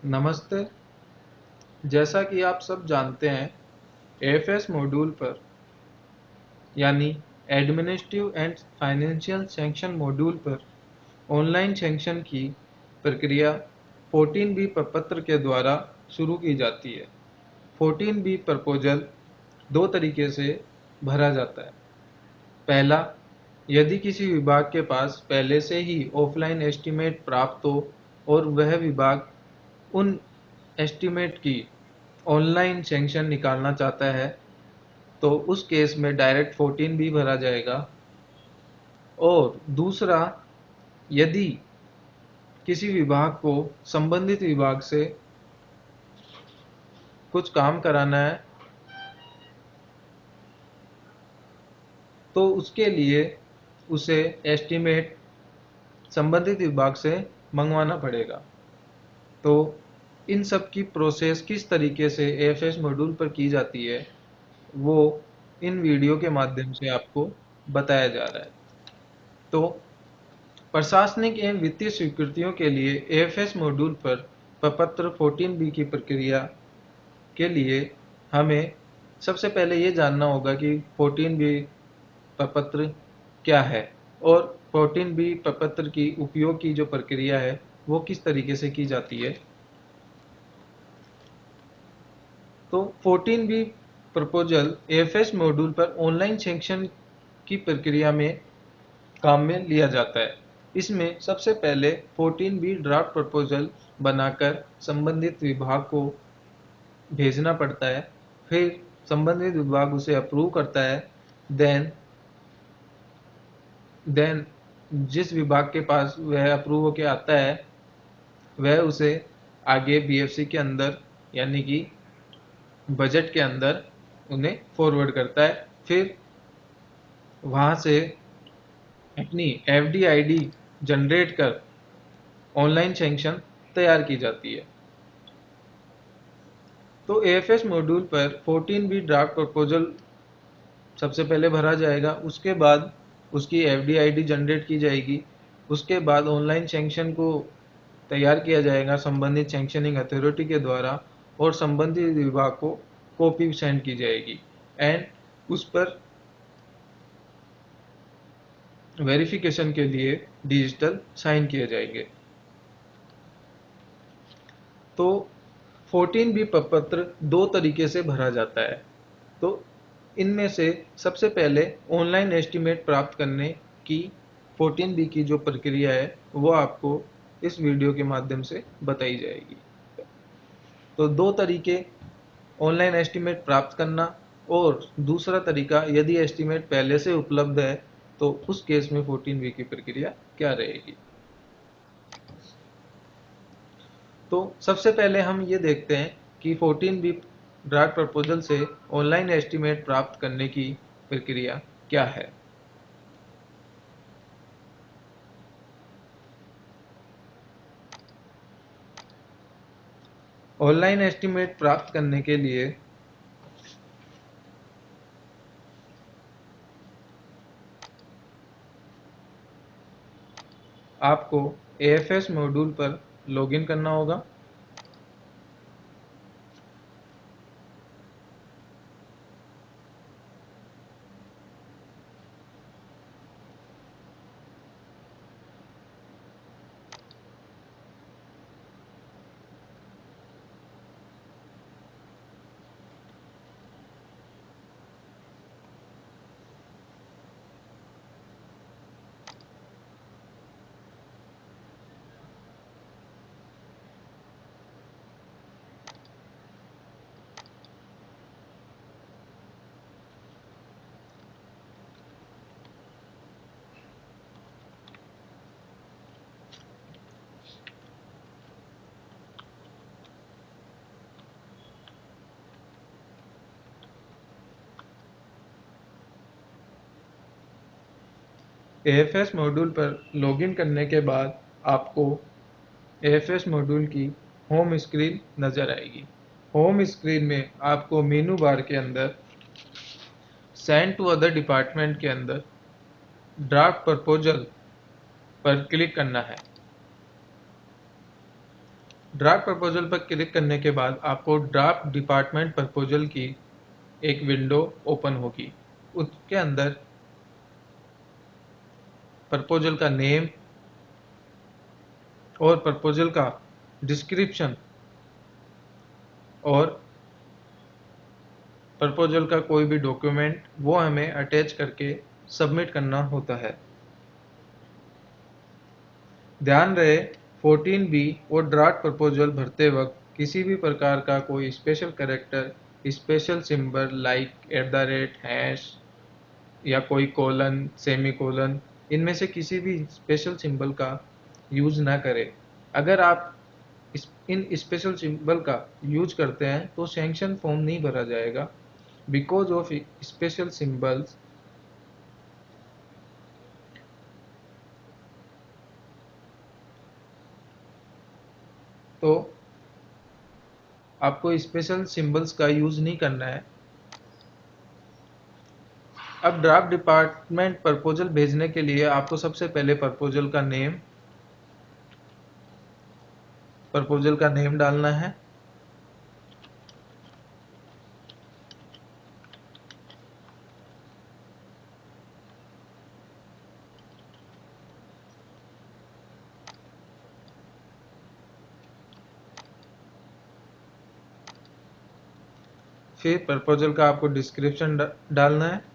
नमस्ते। जैसा कि आप सब जानते हैं, एएफएस मॉड्यूल पर यानी administrative and financial sanction module पर ऑनलाइन सैंक्शन की प्रक्रिया 14B प्रपत्र के द्वारा शुरू की जाती है। 14B प्रपोजल दो तरीके से भरा जाता है। पहला, यदि किसी विभाग के पास पहले से ही ऑफलाइन एस्टीमेट प्राप्त हो और वह विभाग उन एस्टीमेट की ऑनलाइन सैंक्शन निकालना चाहता है, तो उस केस में डायरेक्ट 14B भरा जाएगा। और दूसरा, यदि किसी विभाग को संबंधित विभाग से कुछ काम कराना है, तो उसके लिए उसे एस्टीमेट संबंधित विभाग से मंगवाना पड़ेगा। तो इन सब की प्रोसेस किस तरीके से एएफएस मॉड्यूल पर की जाती है, वो इन वीडियो के माध्यम से आपको बताया जा रहा है। तो प्रशासनिक एवं वित्तीय स्वीकृतियों के लिए एएफएस मॉड्यूल पर प्रपत्र 14B की प्रक्रिया के लिए हमें सबसे पहले ये जानना होगा कि 14B प्रपत्र क्या है और 14B प्रपत्र की उपयोग की जो प्रक्रिया है वो किस तरीके से की जाती है। तो 14B प्रपोजल एएफएस मॉड्यूल पर ऑनलाइन सैंक्शन की प्रक्रिया में काम में लिया जाता है। इसमें सबसे पहले 14B ड्राफ्ट प्रपोजल बनाकर संबंधित विभाग को भेजना पड़ता है। फिर संबंधित विभाग उसे अप्रूव करता है। देन जिस विभाग के पास वह अप्रूव होके आता है, वह उसे आगे बीएफसी के अंदर यानी कि बजट के अंदर उन्हें फॉरवर्ड करता है। फिर वहां से अपनी एफडीआईडी जनरेट कर ऑनलाइन सैंक्शन तैयार की जाती है। तो एएफएस मॉड्यूल पर 14B ड्राफ्ट प्रपोजल सबसे पहले भरा जाएगा। उसके बाद उसकी एफडीआईडी जनरेट की जाएगी। उसके बाद ऑनलाइन सैंक्शन को तैयार किया जाएगा संबंधित सैंक्शनिंग अथॉरिटी के द्वारा और संबंधित विभाग को कॉपी सेंड की जाएगी एंड उस पर वेरिफिकेशन के लिए डिजिटल साइन किए जाएंगे। तो 14B प्रपत्र दो तरीके से भरा जाता है। तो इनमें से सबसे पहले ऑनलाइन एस्टीमेट प्राप्त करने की 14B की जो प्रक्रिया है वो आपको इस वीडियो के माध्यम से बताई जाएगी। तो दो तरीके, ऑनलाइन एस्टीमेट प्राप्त करना और दूसरा तरीका यदि एस्टीमेट पहले से उपलब्ध है तो उस केस में 14B की प्रक्रिया क्या रहेगी। तो सबसे पहले हम ये देखते हैं कि 14B ड्राफ्ट प्रपोजल से ऑनलाइन एस्टीमेट प्राप्त करने की प्रक्रिया क्या है। ऑनलाइन एस्टीमेट प्राप्त करने के लिए आपको एएफएस मॉड्यूल पर लॉगिन करना होगा। एएफएस मॉड्यूल पर लॉगिन करने के बाद आपको एएफएस मॉड्यूल की होम स्क्रीन नज़र आएगी। होम स्क्रीन में आपको मेनू बार के अंदर सेंड टू अदर डिपार्टमेंट के अंदर ड्राफ्ट प्रपोजल पर क्लिक करना है। ड्राफ्ट प्रपोजल पर क्लिक करने के बाद आपको ड्राफ्ट डिपार्टमेंट प्रपोजल की एक विंडो ओपन होगी। उसके अंदर प्रपोजल का नेम और प्रपोजल का डिस्क्रिप्शन और प्रपोजल का कोई भी डॉक्यूमेंट वो हमें अटैच करके सबमिट करना होता है। ध्यान रहे 14B और ड्राफ्ट प्रपोजल भरते वक्त किसी भी प्रकार का कोई special character, special symbol like @ या कोई कोलन, सेमी कोलन, इनमें से किसी भी स्पेशल सिंबल का यूज ना करें। अगर आप इन स्पेशल सिंबल का यूज करते हैं तो सैंक्शन फॉर्म नहीं भरा जाएगा बिकॉज ऑफ स्पेशल सिंबल्स। तो आपको स्पेशल सिंबल्स का यूज नहीं करना है। अब ड्राफ्ट डिपार्टमेंट प्रपोजल भेजने के लिए आपको सबसे पहले प्रपोजल का नेम डालना है। फिर प्रपोजल का आपको डिस्क्रिप्शन डालना है।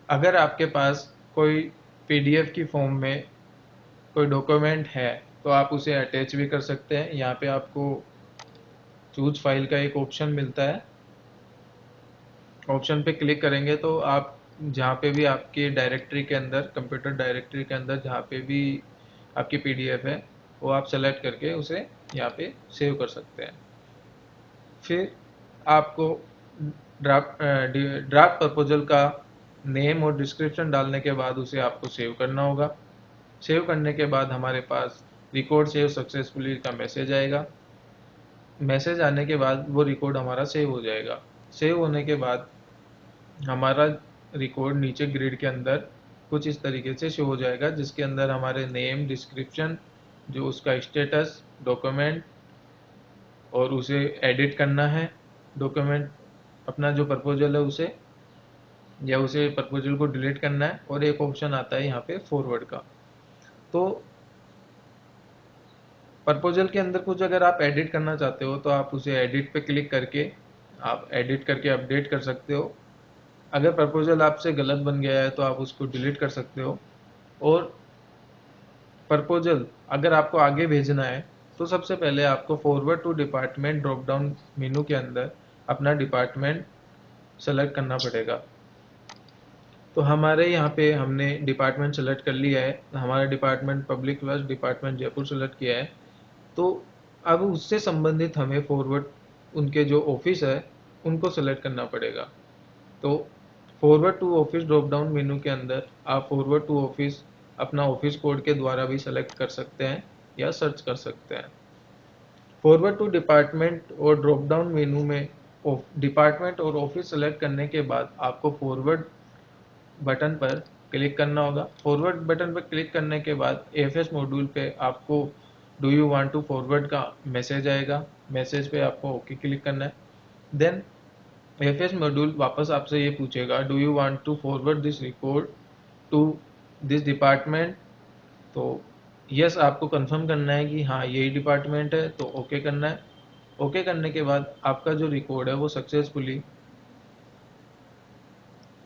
अगर आपके पास कोई पीडीएफ की फॉर्म में कोई डॉक्यूमेंट है तो आप उसे अटैच भी कर सकते हैं। यहाँ पे आपको चूज फाइल का एक ऑप्शन मिलता है। ऑप्शन पे क्लिक करेंगे तो आप जहाँ पे भी आपकी डायरेक्टरी के अंदर, कंप्यूटर डायरेक्टरी के अंदर जहाँ पे भी आपकी पीडीएफ है वो आप सेलेक्ट करके उसे यहाँ पे सेव कर सकते हैं। फिर आपको ड्राफ्ट प्रपोजल का नेम और डिस्क्रिप्शन डालने के बाद उसे आपको सेव करना होगा। सेव करने के बाद हमारे पास रिकॉर्ड सेव सक्सेसफुली का मैसेज आएगा। मैसेज आने के बाद वो रिकॉर्ड हमारा सेव हो जाएगा। सेव होने के बाद हमारा रिकॉर्ड नीचे ग्रिड के अंदर कुछ इस तरीके से शो हो जाएगा, जिसके अंदर हमारे नेम, डिस्क्रिप्शन, जो उसका स्टेटस, डॉक्यूमेंट और उसे एडिट करना है डॉक्यूमेंट, अपना जो प्रपोजल है उसे, या उसे प्रपोजल को डिलीट करना है। और एक ऑप्शन आता है यहाँ पे फॉरवर्ड का। तो प्रपोजल के अंदर कुछ अगर आप एडिट करना चाहते हो तो आप उसे एडिट पे क्लिक करके आप एडिट करके अपडेट कर सकते हो। अगर प्रपोजल आपसे गलत बन गया है तो आप उसको डिलीट कर सकते हो। और प्रपोजल अगर आपको आगे भेजना है तो सबसे पहले आपको forward to department drop down menu के अंदर अपना डिपार्टमेंट सेलेक्ट करना पड़ेगा। तो हमारे यहाँ पे हमने डिपार्टमेंट सेलेक्ट कर लिया है। हमारा department public works department Jaipur select किया है। तो अब उससे संबंधित हमें फॉरवर्ड उनके जो ऑफिस है उनको सेलेक्ट करना पड़ेगा। तो forward to office drop down menu के अंदर आप फॉरवर्ड टू ऑफिस अपना ऑफिस कोड के द्वारा भी सेलेक्ट कर सकते हैं या सर्च कर सकते हैं। फॉरवर्ड टू डिपार्टमेंट और ड्रॉप डाउन मेनू में डिपार्टमेंट और ऑफिस सेलेक्ट करने के बाद आपको फॉरवर्ड बटन पर क्लिक करना होगा। फॉरवर्ड बटन पर क्लिक करने के बाद एफएस मॉड्यूल पे आपको do you want to forward का मैसेज आएगा। मैसेज पे आपको ओके क्लिक करना है। देन एफएस मॉड्यूल वापस आपसे ये पूछेगा do you want to forward this record to this department. तो यस आपको कंफर्म करना है कि हाँ यही डिपार्टमेंट है, तो ओके करना है। ओके करने के बाद आपका जो रिकॉर्ड है वो सक्सेसफुली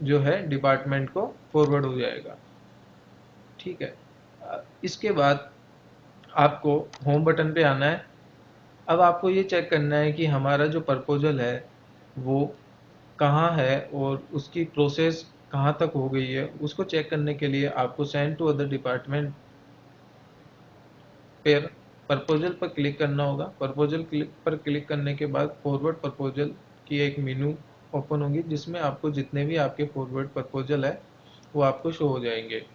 जो है डिपार्टमेंट को फॉरवर्ड हो जाएगा। ठीक है। इसके बाद आपको होम बटन पे आना है। अब आपको ये चेक करना है कि हमारा जो प्रपोजल है वो कहाँ है और उसकी प्रोसेस कहाँ तक हो गई है। उसको चेक करने के लिए आपको सेंड टू अदर डिपार्टमेंट पर प्रपोजल पर क्लिक करना होगा। प्रपोजल पर क्लिक करने के बाद फॉरवर्ड प्रपोजल की एक मेनू ओपन होगी, जिसमें आपको जितने भी आपके फॉरवर्ड प्रपोजल है वो आपको शो हो जाएंगे।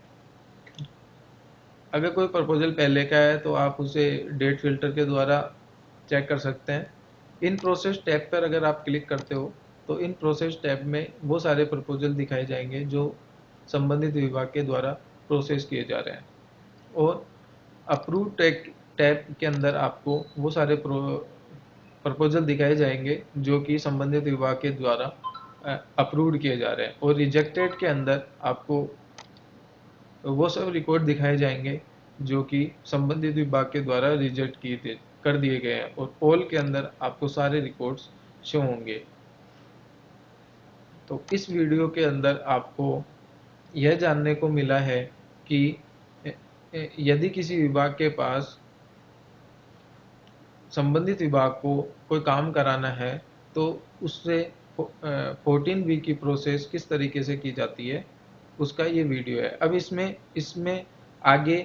अगर कोई प्रपोजल पहले का है तो आप उसे डेट फिल्टर के द्वारा चेक कर सकते हैं। इन प्रोसेस टैब पर अगर आप क्लिक करते हो तो इन प्रोसेस टैब में वो सारे प्रपोजल दिखाए जाएंगे जो संबंधित विभाग के द्वारा प्रोसेस किए जा रहे हैं, और अप्रूव टैब के अंदर आपको वो सारे प्रपोजल दिखाए जाएंगे जो कि संबंधित विभाग के द्वारा अप्रूव्ड किए जा रहे हैं, और रिजेक्टेड के अंदर आपको वो सब रिकॉर्ड दिखाए जाएंगे जो कि संबंधित विभाग के द्वारा रिजेक्ट कर दिए गए हैं, और ऑल के अंदर आपको सारे रिकॉर्ड्स शो होंगे। तो इस वीडियो के अंदर आपको यह जानने को मिला है कि यदि किसी विभाग के पास संबंधित विभाग को कोई काम कराना है तो उससे 14B की प्रोसेस किस तरीके से की जाती है, उसका ये वीडियो है। अब इसमें आगे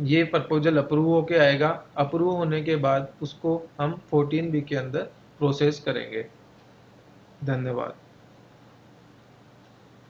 ये प्रपोजल अप्रूव होके आएगा, अप्रूव होने के बाद उसको हम 14B के अंदर प्रोसेस करेंगे। धन्यवाद।